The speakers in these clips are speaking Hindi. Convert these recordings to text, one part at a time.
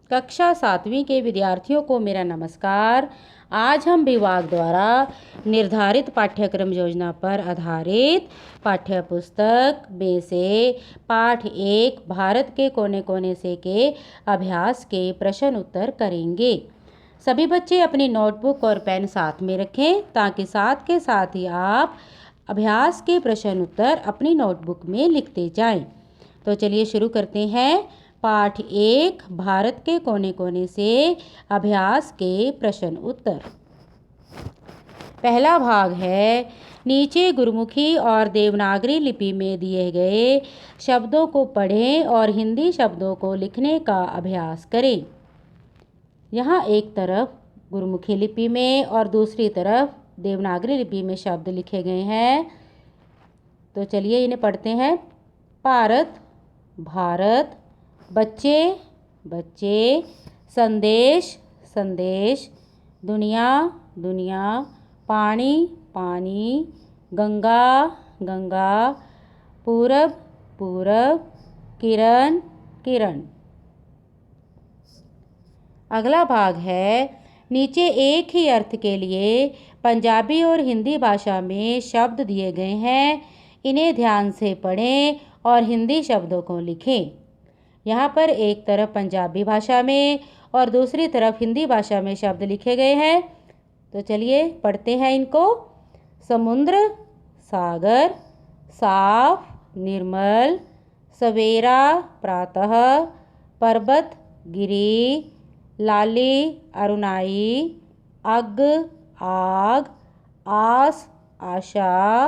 कक्षा 7वीं के विद्यार्थियों को मेरा नमस्कार। आज हम विभाग द्वारा निर्धारित पाठ्यक्रम योजना पर आधारित पाठ्य पुस्तक में से पाठ 1 भारत के कोने कोने से के अभ्यास के प्रश्न उत्तर करेंगे। सभी बच्चे अपनी नोटबुक और पेन साथ में रखें ताकि साथ के साथ ही आप अभ्यास के प्रश्न उत्तर अपनी नोटबुक में लिखते जाएं। तो चलिए शुरू करते हैं। पाठ 1 भारत के कोने कोने से अभ्यास के प्रश्न उत्तर। पहला भाग है नीचे गुरुमुखी और देवनागरी लिपि में दिए गए शब्दों को पढ़ें और हिंदी शब्दों को लिखने का अभ्यास करें। यहाँ एक तरफ गुरुमुखी लिपि में और दूसरी तरफ देवनागरी लिपि में शब्द लिखे गए हैं। तो चलिए इन्हें पढ़ते हैं। भारत, भारत, बच्चे, बच्चे, संदेश, संदेश, दुनिया, दुनिया, पानी, पानी, गंगा, गंगा, पूरब, पूरब, किरण, किरण। अगला भाग है नीचे एक ही अर्थ के लिए पंजाबी और हिंदी भाषा में शब्द दिए गए हैं। इन्हें ध्यान से पढ़ें और हिंदी शब्दों को लिखें। यहाँ पर एक तरफ पंजाबी भाषा में और दूसरी तरफ हिंदी भाषा में शब्द लिखे गए हैं। तो चलिए पढ़ते हैं इनको। समुद्र, सागर, साफ, निर्मल, सवेरा, प्रातः, पर्वत, गिरी, लाली, अरुणाई, अग, आग, आस, आशा,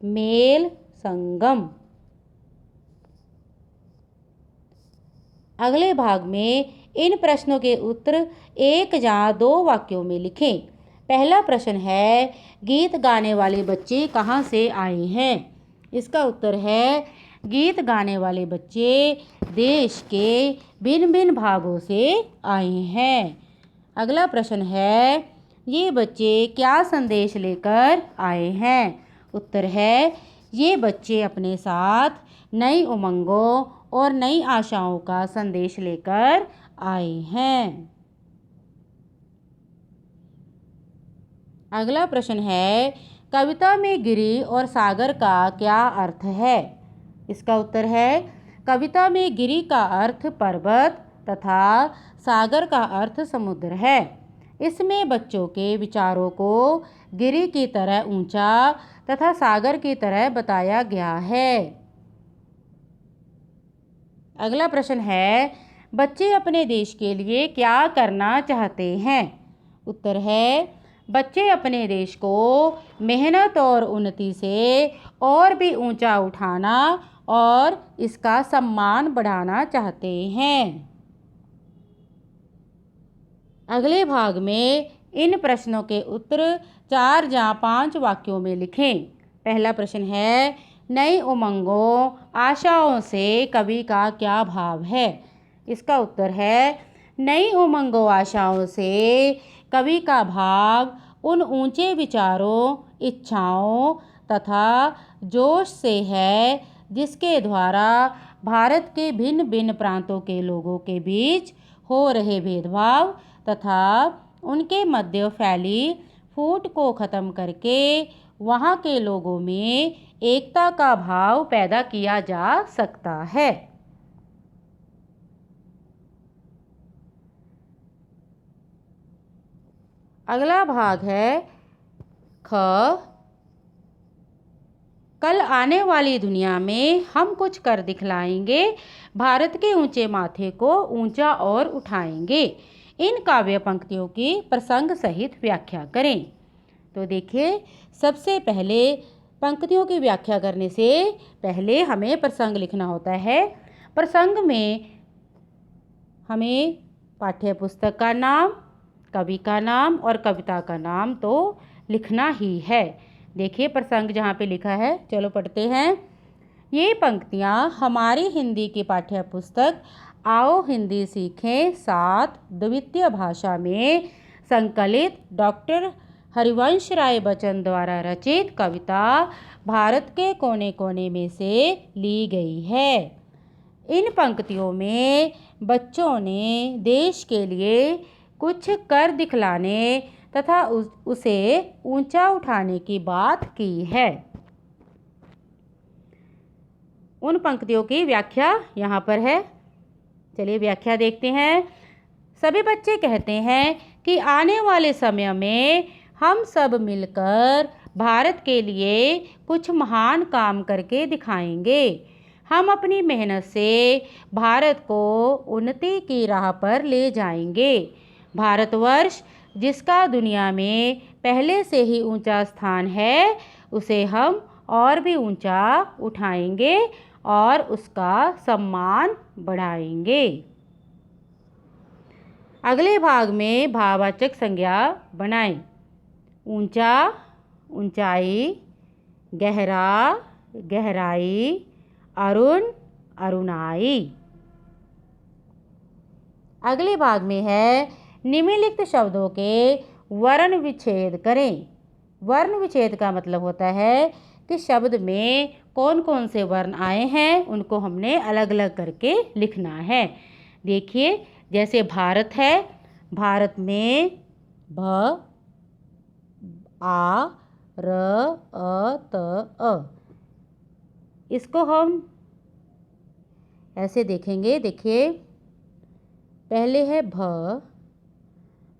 मेल, संगम। अगले भाग में इन प्रश्नों के उत्तर एक या दो वाक्यों में लिखें। पहला प्रश्न है गीत गाने वाले बच्चे कहाँ से आए हैं। इसका उत्तर है गीत गाने वाले बच्चे देश के भिन्न भिन्न भागों से आए हैं। अगला प्रश्न है ये बच्चे क्या संदेश लेकर आए हैं। उत्तर है ये बच्चे अपने साथ नई उमंगों और नई आशाओं का संदेश लेकर आए हैं। अगला प्रश्न है कविता में गिरी और सागर का क्या अर्थ है। इसका उत्तर है कविता में गिरी का अर्थ पर्वत तथा सागर का अर्थ समुद्र है। इसमें बच्चों के विचारों को गिरी की तरह ऊंचा तथा सागर की तरह बताया गया है। अगला प्रश्न है बच्चे अपने देश के लिए क्या करना चाहते हैं। उत्तर है बच्चे अपने देश को मेहनत और उन्नति से और भी ऊंचा उठाना और इसका सम्मान बढ़ाना चाहते हैं। अगले भाग में इन प्रश्नों के उत्तर 4 या 5 वाक्यों में लिखें। पहला प्रश्न है नई उमंगों आशाओं से कवि का क्या भाव है। इसका उत्तर है नई उमंगों आशाओं से कवि का भाव उन ऊंचे विचारों, इच्छाओं तथा जोश से है जिसके द्वारा भारत के भिन्न भिन्न प्रांतों के लोगों के बीच हो रहे भेदभाव तथा उनके मध्य फैली फूट को ख़त्म करके वहाँ के लोगों में एकता का भाव पैदा किया जा सकता है। अगला भाग है ख कल आने वाली दुनिया में हम कुछ कर दिखलाएंगे, भारत के ऊंचे माथे को ऊंचा और उठाएंगे। इन काव्य पंक्तियों की प्रसंग सहित व्याख्या करें। तो देखिए सबसे पहले पंक्तियों की व्याख्या करने से पहले हमें प्रसंग लिखना होता है। प्रसंग में हमें पाठ्य पुस्तक का नाम, कवि का नाम और कविता का नाम तो लिखना ही है। देखिए प्रसंग जहाँ पे लिखा है, चलो पढ़ते हैं। ये पंक्तियाँ हमारी हिंदी की पाठ्य पुस्तक आओ हिंदी सीखें 7 द्वितीय भाषा में संकलित डॉक्टर हरिवंश राय बच्चन द्वारा रचित कविता भारत के कोने कोने में से ली गई है। इन पंक्तियों में बच्चों ने देश के लिए कुछ कर दिखलाने तथा उसे ऊंचा उठाने की बात की है। उन पंक्तियों की व्याख्या यहाँ पर है। चलिए व्याख्या देखते हैं। सभी बच्चे कहते हैं कि आने वाले समय में हम सब मिलकर भारत के लिए कुछ महान काम करके दिखाएंगे। हम अपनी मेहनत से भारत को उन्नति की राह पर ले जाएंगे। भारतवर्ष जिसका दुनिया में पहले से ही ऊंचा स्थान है, उसे हम और भी ऊंचा उठाएंगे और उसका सम्मान बढ़ाएंगे। अगले भाग में भाववाचक संज्ञा बनाएं। ऊंचा, ऊंचाई, गहरा, गहराई, अरुण, अरुणाई। अगले भाग में है निम्नलिखित शब्दों के वर्ण विच्छेद करें। वर्ण विच्छेद का मतलब होता है कि शब्द में कौन कौन से वर्ण आए हैं उनको हमने अलग अलग करके लिखना है। देखिए, जैसे भारत है, भारत में भ, आ, र, अ, त, अ। इसको हम ऐसे देखेंगे। देखिए, पहले है भ।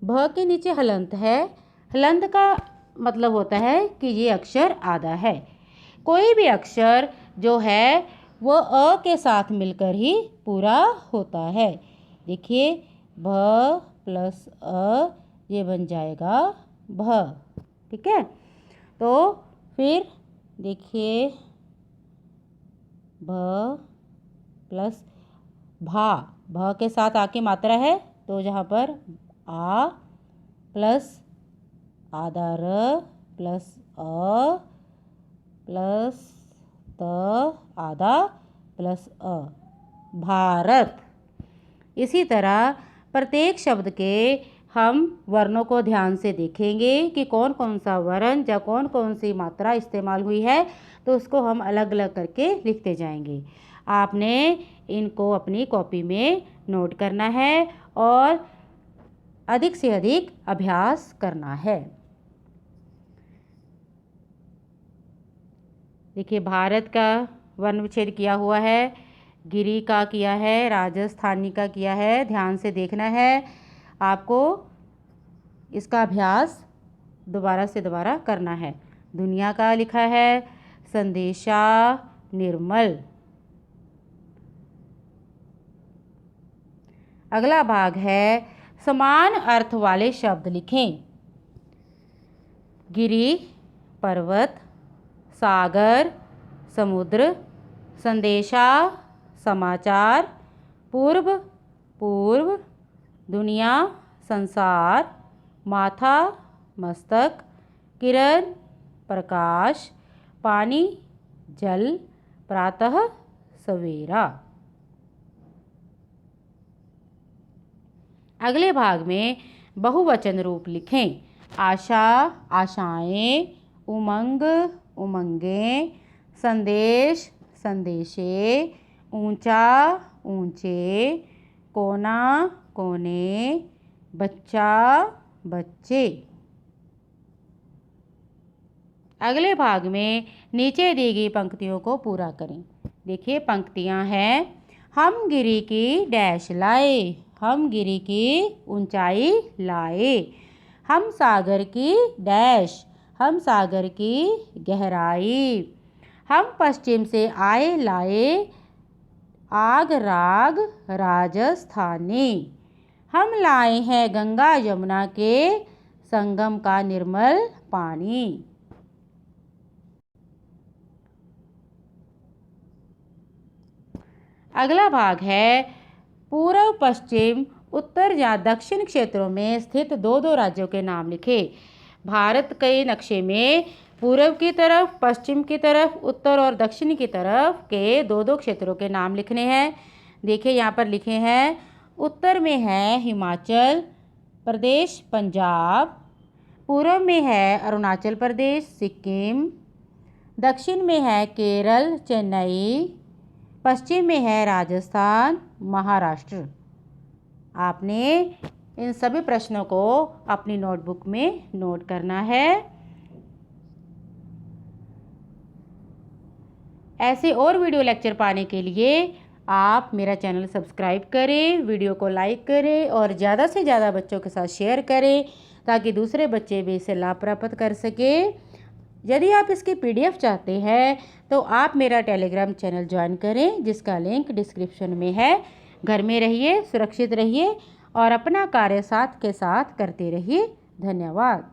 भ के नीचे हलंत है। हलंत का मतलब होता है कि ये अक्षर आधा है। कोई भी अक्षर जो है वो अ के साथ मिलकर ही पूरा होता है। देखिए, भ प्लस अ, ये बन जाएगा भ। ठीक है। तो फिर देखिए, भ प्लस भा। भ के साथ आ की मात्रा है, तो जहाँ पर आ प्लस आधा र प्लस अ प्लस त आधा प्लस अ, भारत। इसी तरह प्रत्येक शब्द के हम वर्णों को ध्यान से देखेंगे कि कौन कौन सा वर्ण या कौन कौन सी मात्रा इस्तेमाल हुई है, तो उसको हम अलग अलग करके लिखते जाएंगे। आपने इनको अपनी कॉपी में नोट करना है और अधिक से अधिक अभ्यास करना है। देखिए, भारत का वर्ण विच्छेद किया हुआ है, गिरी का किया है, राजस्थानी का किया है। ध्यान से देखना है। आपको इसका अभ्यास दोबारा से दोबारा करना है। दुनिया का लिखा है संदेशा, निर्मल। अगला भाग है समान अर्थ वाले शब्द लिखें। गिरी, पर्वत, सागर, समुद्र, संदेशा, समाचार, पूर्व, पूर्व, दुनिया, संसार, माथा, मस्तक, किरण, प्रकाश, पानी, जल, प्रातः, सवेरा। अगले भाग में बहुवचन रूप लिखें। आशा, आशाएं, उमंग, उमंगें, संदेश, संदेशे, ऊंचा, ऊंचे, कोना, कोने, बच्चा, बच्चे। अगले भाग में नीचे दी गई पंक्तियों को पूरा करें। देखिए, पंक्तियां हैं। हम गिरी की डैश लाए, हम गिरी की ऊंचाई लाए। हम सागर की डैश, हम सागर की गहराई। हम पश्चिम से आए लाए, आग राग राजस्थानी। हम लाए हैं गंगा यमुना के संगम का निर्मल पानी। अगला भाग है पूर्व, पश्चिम, उत्तर या दक्षिण क्षेत्रों में स्थित दो दो राज्यों के नाम लिखे। भारत के नक्शे में पूर्व की तरफ, पश्चिम की तरफ, उत्तर और दक्षिण की तरफ के दो दो क्षेत्रों के नाम लिखने हैं। देखिए, यहाँ पर लिखे हैं। उत्तर में है हिमाचल प्रदेश, पंजाब। पूर्व में है अरुणाचल प्रदेश, सिक्किम। दक्षिण में है केरल, चेन्नई। पश्चिम में है राजस्थान, महाराष्ट्र। आपने इन सभी प्रश्नों को अपनी नोटबुक में नोट करना है। ऐसे और वीडियो लेक्चर पाने के लिए आप मेरा चैनल सब्सक्राइब करें, वीडियो को लाइक करें और ज़्यादा से ज़्यादा बच्चों के साथ शेयर करें ताकि दूसरे बच्चे भी इससे लाभ प्राप्त कर सकें। यदि आप इसकी PDF चाहते हैं तो आप मेरा टेलीग्राम चैनल ज्वाइन करें जिसका लिंक डिस्क्रिप्शन में है। घर में रहिए, सुरक्षित रहिए और अपना कार्य साथ के साथ करते रहिए। धन्यवाद।